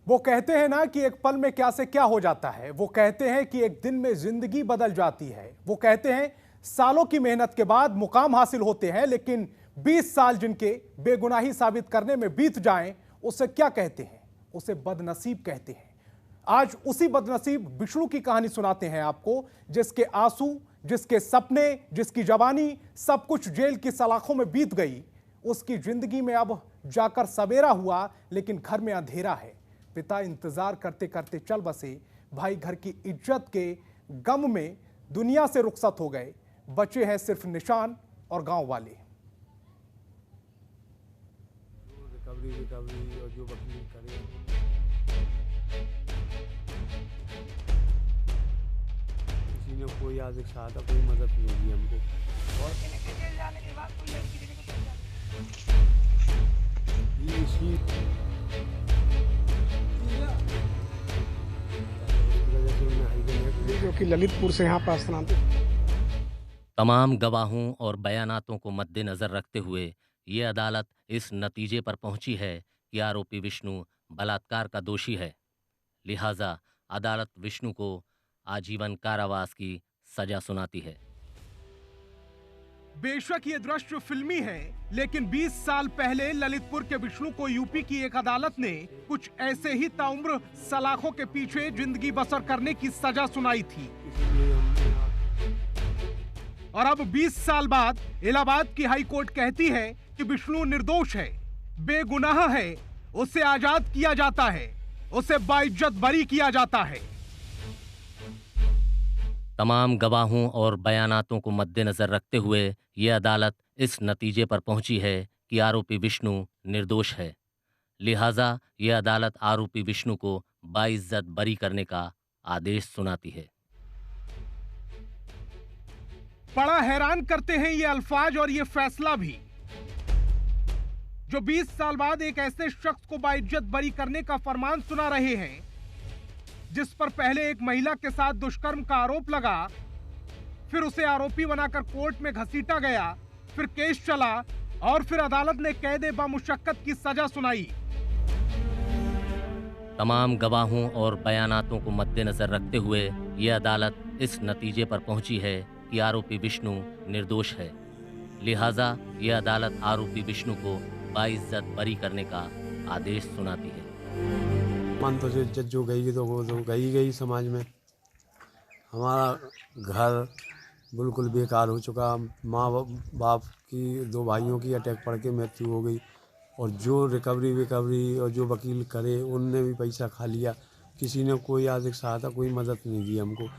वो कहते हैं ना कि एक पल में क्या से क्या हो जाता है। वो कहते हैं कि एक दिन में जिंदगी बदल जाती है। वो कहते हैं सालों की मेहनत के बाद मुकाम हासिल होते हैं, लेकिन 20 साल जिनके बेगुनाही साबित करने में बीत जाएं, उसे क्या कहते हैं? उसे बदनसीब कहते हैं। आज उसी बदनसीब विष्णु की कहानी सुनाते हैं आपको, जिसके आंसू, जिसके सपने, जिसकी जवानी सब कुछ जेल की सलाखों में बीत गई। उसकी जिंदगी में अब जाकर सवेरा हुआ, लेकिन घर में अंधेरा है। पिता इंतजार करते करते चल बसे। भाई घर की इज्जत के गम में दुनिया से रुखसत हो गए। बचे हैं सिर्फ निशान और गांव वाले। रिकवरी और जो वकील करे, किसी ने कोई आज एक सहायता, कोई मदद नहीं दी हमको। और इसी जो कि ललितपुर से यहाँ पर स्थानांतरित। तमाम गवाहों और बयानातों को मद्देनजर रखते हुए ये अदालत इस नतीजे पर पहुंची है कि आरोपी विष्णु बलात्कार का दोषी है। लिहाजा अदालत विष्णु को आजीवन कारावास की सजा सुनाती है। बेशक ये दृश्य फिल्मी है, लेकिन 20 साल पहले ललितपुर के विष्णु को यूपी की एक अदालत ने कुछ ऐसे ही ताउम्र सलाखों के पीछे जिंदगी बसर करने की सजा सुनाई थी। और अब 20 साल बाद इलाहाबाद की हाई कोर्ट कहती है कि विष्णु निर्दोष है, बेगुनाह है, उसे आजाद किया जाता है, उसे बाइज्जत बरी किया जाता है। तमाम गवाहों और बयानातों को मद्देनजर रखते हुए ये अदालत इस नतीजे पर पहुंची है कि आरोपी विष्णु निर्दोष है। लिहाजा ये अदालत आरोपी विष्णु को बाइज्जत बरी करने का आदेश सुनाती है। बड़ा हैरान करते हैं ये अल्फाज और ये फैसला भी, जो 20 साल बाद एक ऐसे शख्स को बाइज्जत बरी करने का फरमान सुना रहे हैं जिस पर पहले एक महिला के साथ दुष्कर्म का आरोप लगा, फिर उसे आरोपी बनाकर कोर्ट में घसीटा गया, फिर केस चला और फिर अदालत ने कैद बामुशक्कत की सजा सुनाई। तमाम गवाहों और बयानातों को मद्देनजर रखते हुए ये अदालत इस नतीजे पर पहुंची है कि आरोपी विष्णु निर्दोष है। लिहाजा ये अदालत आरोपी विष्णु को बाइज्जत बरी करने का आदेश सुनाती है। मन तो इज्जत जो गई तो वो तो गई समाज में। हमारा घर बिल्कुल बेकार हो चुका। माँ बाप की, 2 भाइयों की अटैक पड़ के मृत्यु हो गई। और जो रिकवरी और जो वकील करे उनने भी पैसा खा लिया। किसी ने कोई आज एक सहायता, कोई मदद नहीं दी हमको।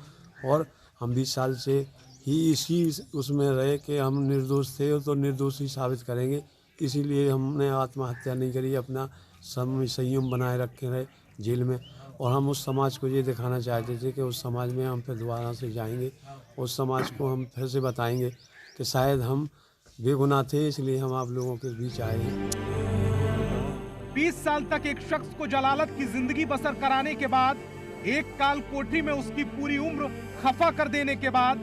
और हम 20 साल से ही इसी उसमें रहे कि हम निर्दोष थे तो निर्दोष ही साबित करेंगे। इसीलिए हमने आत्महत्या नहीं करी, अपना संयम बनाए रखे रहे जेल में। और हम उस समाज को ये दिखाना चाहते थे कि उस समाज में हम फिर दोबारा से जाएंगे, उस समाज को हम फिर से बताएंगे कि शायद हम बेगुनाह थे, इसलिए हम आप लोगों के बीच आए हैं। 20 साल तक एक शख्स को जलालत की जिंदगी बसर कराने के बाद, एक काल कोठरी में उसकी पूरी उम्र खफा कर देने के बाद,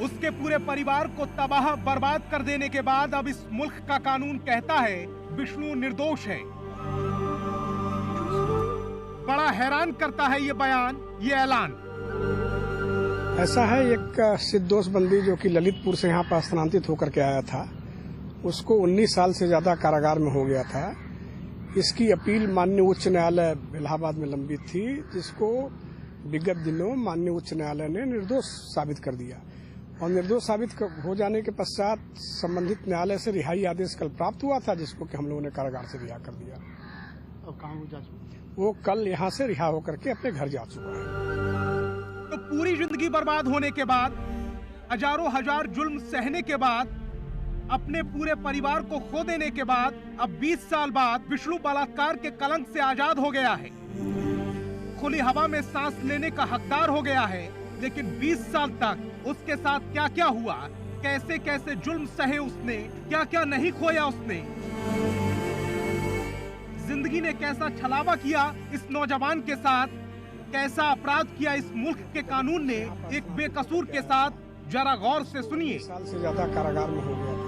उसके पूरे परिवार को तबाह बर्बाद कर देने के बाद, अब इस मुल्क का कानून कहता है विष्णु निर्दोष है। बड़ा हैरान करता है ये बयान, ये ऐलान। ऐसा है, एक सिद्धोष बंदी जो कि ललितपुर से यहाँ पर स्थानांतरित होकर के आया था, उसको 19 साल से ज्यादा कारागार में हो गया था। इसकी अपील माननीय उच्च न्यायालय इलाहाबाद में लंबित थी, जिसको विगत दिनों माननीय उच्च न्यायालय ने निर्दोष साबित कर दिया। और निर्दोष साबित हो जाने के पश्चात संबंधित न्यायालय से रिहाई आदेश कल प्राप्त हुआ था, जिसको कि हम लोगों ने कारागार से रिहा कर दिया। अब कहाँ हो जा चुका? वो कल यहाँ से रिहा होकर के अपने घर जा चुका है। तो पूरी जिंदगी बर्बाद होने के बाद, हजारों हजार जुल्म सहने के बाद, अपने पूरे परिवार को खो देने के बाद, अब 20 साल बाद विष्णु बलात्कार के कलंक से आजाद हो गया है, खुली हवा में सांस लेने का हकदार हो गया है। लेकिन 20 साल तक उसके साथ क्या क्या हुआ, कैसे कैसे जुल्म सहे उसने, क्या क्या नहीं खोया उसने, जिंदगी ने कैसा छलावा किया इस नौजवान के साथ, कैसा अपराध किया इस मुल्क के कानून ने एक बेकसूर के साथ, जरा गौर से सुनिए। 20 साल से ज्यादा कारागार में हो गया था।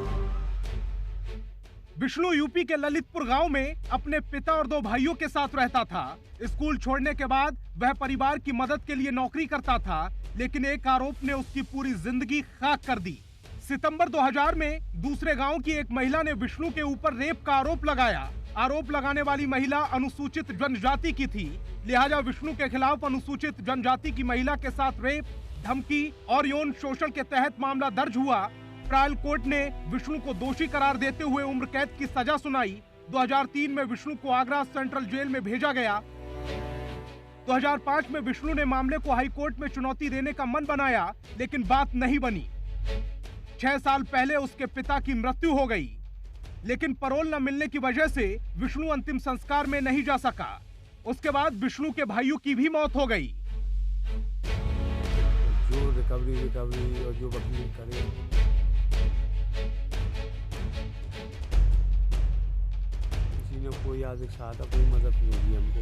विष्णु यूपी के ललितपुर गांव में अपने पिता और 2 भाइयों के साथ रहता था। स्कूल छोड़ने के बाद वह परिवार की मदद के लिए नौकरी करता था, लेकिन एक आरोप ने उसकी पूरी जिंदगी खाक कर दी। सितंबर 2000 में दूसरे गांव की एक महिला ने विष्णु के ऊपर रेप का आरोप लगाया। आरोप लगाने वाली महिला अनुसूचित जनजाति की थी, लिहाजा विष्णु के खिलाफ अनुसूचित जनजाति की महिला के साथ रेप, धमकी और यौन शोषण के तहत मामला दर्ज हुआ। ट्रायल कोर्ट ने विष्णु को दोषी करार देते हुए उम्र कैद की सजा सुनाई। 2003 में विष्णु को आगरा सेंट्रल जेल में भेजा गया। 2005 में विष्णु ने मामले को हाई कोर्ट में चुनौती देने का मन बनाया, लेकिन बात नहीं बनी। 6 साल पहले उसके पिता की मृत्यु हो गई, लेकिन पैरोल न मिलने की वजह से विष्णु अंतिम संस्कार में नहीं जा सका। उसके बाद विष्णु के भाइयों की भी मौत हो गई। जो रिकवरी और जो वकील करे, किसी ने कोई आदि सहायता, कोई मदद नहीं दी हमको।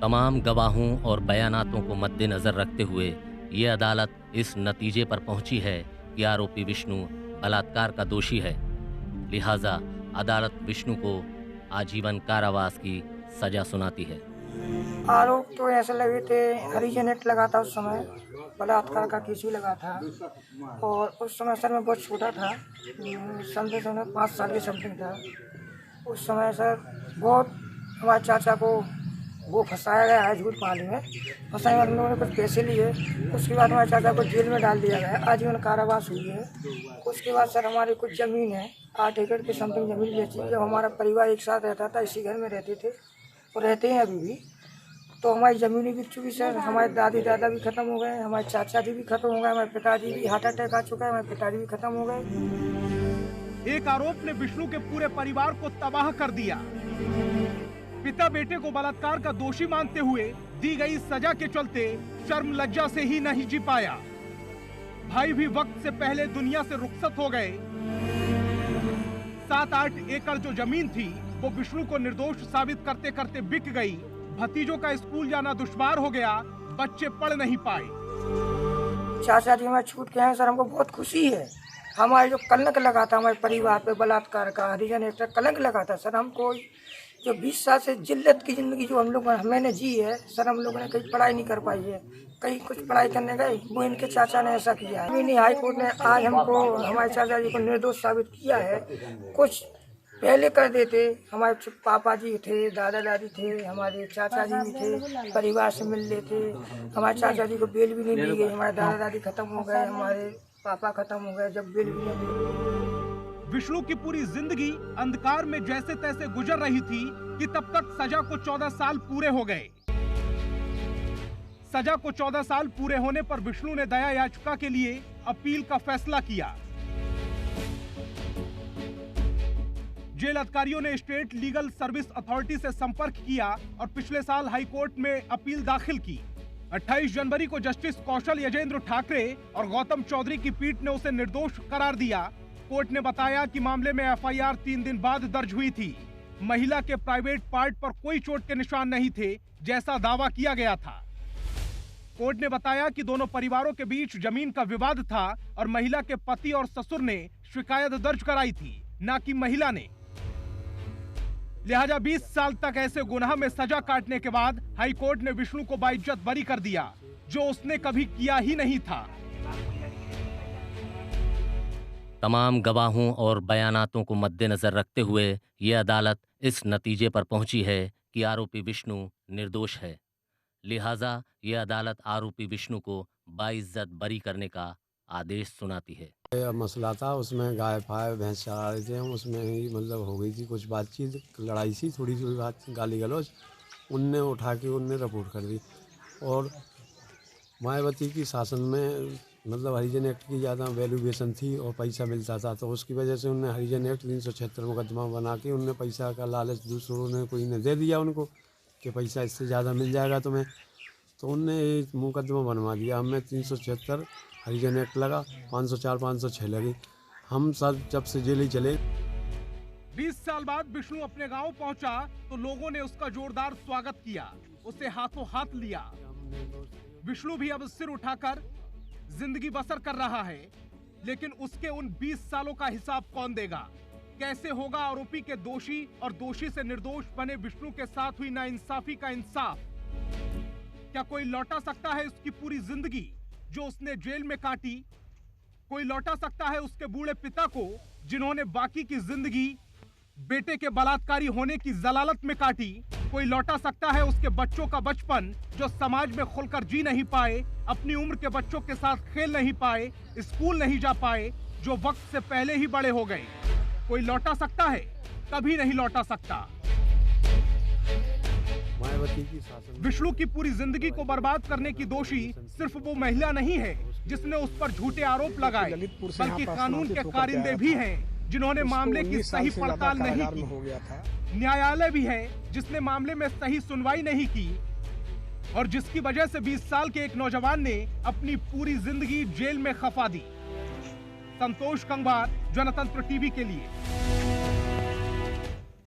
तमाम गवाहों और बयानातों को मद्देनजर रखते हुए ये अदालत इस नतीजे पर पहुंची है कि आरोपी विष्णु बलात्कार का दोषी है। लिहाजा अदालत विष्णु को आजीवन कारावास की सजा सुनाती है। आरोप तो ऐसे लगे थे, हरिजन एक्ट लगा था उस समय, बलात्कार का केस भी लगा था। और उस समय सर मैं बहुत छोटा था, समथिंग 5 साल की समथिंग था। उस समय सर बहुत हमारे चाचा को वो फंसाया गया है, झूठ पानी में फंसाए। हम लोगों ने कुछ पैसे लिए, उसके बाद हमारे चाचा को जेल में डाल दिया गया, आजीवन कारावास हुई है। उसके बाद सर हमारी कुछ ज़मीन है, 8 एकड़ की समथिंग ज़मीन बेची। जब हमारा परिवार एक साथ रहता था, इसी घर में रहते थे और रहते हैं अभी भी, तो हमारी ज़मीन बिक चुकी सर। हमारे दादी दादा भी ख़त्म हो गए, हमारे चाचा जी भी ख़त्म हो गए, हमारे पिताजी भी हार्ट अटैक आ चुका है, हमारे पिताजी भी ख़त्म हो गए। एक आरोप ने विष्णु के पूरे परिवार को तबाह कर दिया। पिता बेटे को बलात्कार का दोषी मानते हुए दी गई सजा के चलते शर्म लज्जा से ही नहीं जी पाया। भाई भी वक्त से पहले दुनिया से रुखसत हो गए। 7-8 एकड़ जो जमीन थी वो विष्णु को निर्दोष साबित करते करते बिक गई। भतीजों का स्कूल जाना दुश्वार हो गया, बच्चे पढ़ नहीं पाए। चाचा जी हमारे छूट के हैं सर, हमको बहुत खुशी है। हमारे जो कलंक लगा था हमारे परिवार पे बलात्कार का, हरिजन एक्ट का कलंक लगा था सर, हमको जो 20 साल से जिल्लत की ज़िंदगी जो मैंने जी है सर, हम लोगों ने कहीं पढ़ाई नहीं कर पाई है, कहीं कुछ पढ़ाई करने गए, वो इनके चाचा ने ऐसा किया है। हाई कोर्ट ने आज हमको हमारे चाचा जी को निर्दोष साबित किया है। कुछ पहले कर देते, हमारे पापा जी थे, दादा दादी थे, हमारे चाचा जी भी थे, परिवार से मिल लेते। हमारे चाचा जी को बेल भी नहीं दी गई, हमारे दादा दादी खत्म हो गए, हमारे पापा खत्म हो गए, जब बेल भी नहीं दी। विष्णु की पूरी जिंदगी अंधकार में जैसे तैसे गुजर रही थी कि तब तक सजा को 14 साल पूरे हो गए। सजा को 14 साल पूरे होने पर विष्णु ने दया याचिका के लिए अपील का फैसला किया। जेल अधिकारियों ने स्टेट लीगल सर्विस अथॉरिटी से संपर्क किया और पिछले साल हाई कोर्ट में अपील दाखिल की। 28 जनवरी को जस्टिस कौशल यजेंद्र ठाकरे और गौतम चौधरी की पीठ ने उसे निर्दोष करार दिया। कोर्ट ने बताया कि मामले में एफआईआर 3 दिन बाद दर्ज हुई थी। महिला के प्राइवेट पार्ट पर कोई चोट के निशान नहीं थे, जैसा दावा किया गया था। कोर्ट ने बताया कि दोनों परिवारों के बीच जमीन का विवाद था और महिला के पति और ससुर ने शिकायत दर्ज कराई थी, न कि महिला ने। लिहाजा 20 साल तक ऐसे गुनाह में सजा काटने के बाद हाई कोर्ट ने विष्णु को बाइज्जत बरी कर दिया, जो उसने कभी किया ही नहीं था। तमाम गवाहों और बयानातों को मद्देनजर रखते हुए ये अदालत इस नतीजे पर पहुंची है कि आरोपी विष्णु निर्दोष है। लिहाजा ये अदालत आरोपी विष्णु को बाइज्जत बरी करने का आदेश सुनाती है। मसला था, उसमें गाय फाय भैंस चरा रहे थे हम, उसमें ही मतलब हो गई थी कुछ बातचीत, लड़ाई सी, थोड़ी सी बात, गाली गलौज, उनने उठा के उनने रिपोर्ट कर दी। और मायावती की शासन में मतलब हरिजन एक्ट की ज़्यादा वैल्यूएशन थी और पैसा मिलता था, तो उसकी वजह से उनने हरिजन एक्ट 376 मुकदमा बना के उनने पैसा का लालच दूसरों ने कोई ने दे दिया उनको कि पैसा इससे ज़्यादा मिल जाएगा तुम्हें, तो उनने एक मुकदमा बनवा दिया। हमें 376 हरिजन एक्ट लगा, 504 506 लगी। हम सब जब से जेल ही चले। 20 साल बाद विष्णु अपने गांव पहुंचा तो लोगों ने उसका जोरदार स्वागत किया, उसे हाथों हाथ लिया। विष्णु भी अब सिर उठाकर जिंदगी बसर कर रहा है, लेकिन उसके उन 20 सालों का हिसाब कौन देगा? कैसे होगा आरोपी के दोषी और दोषी से निर्दोष बने विष्णु के साथ हुई नाइंसाफी का इंसाफ? क्या कोई लौटा सकता है उसकी पूरी जिंदगी जो उसने जेल में काटी? कोई लौटा सकता है उसके बूढ़े पिता को जिन्होंने बाकी की जिंदगी बेटे के बलात्कारी होने की जलालत में काटी? कोई लौटा सकता है उसके बच्चों का बचपन जो समाज में खुलकर जी नहीं पाए, अपनी उम्र के बच्चों के साथ खेल नहीं पाए, स्कूल नहीं जा पाए, जो वक्त से पहले ही बड़े हो गए? कोई लौटा सकता है? कभी नहीं लौटा सकता। विष्णु की पूरी जिंदगी को बर्बाद करने की दोषी सिर्फ वो महिला नहीं है जिसने उस पर झूठे आरोप लगाए, बल्कि कानून के कारिंदे भी हैं जिन्होंने मामले की सही पड़ताल नहीं की। न्यायालय भी है जिसने मामले में सही सुनवाई नहीं की और जिसकी वजह से 20 साल के एक नौजवान ने अपनी पूरी जिंदगी जेल में खपा दी। संतोष कंबार, जनतंत्र टीवी के लिए।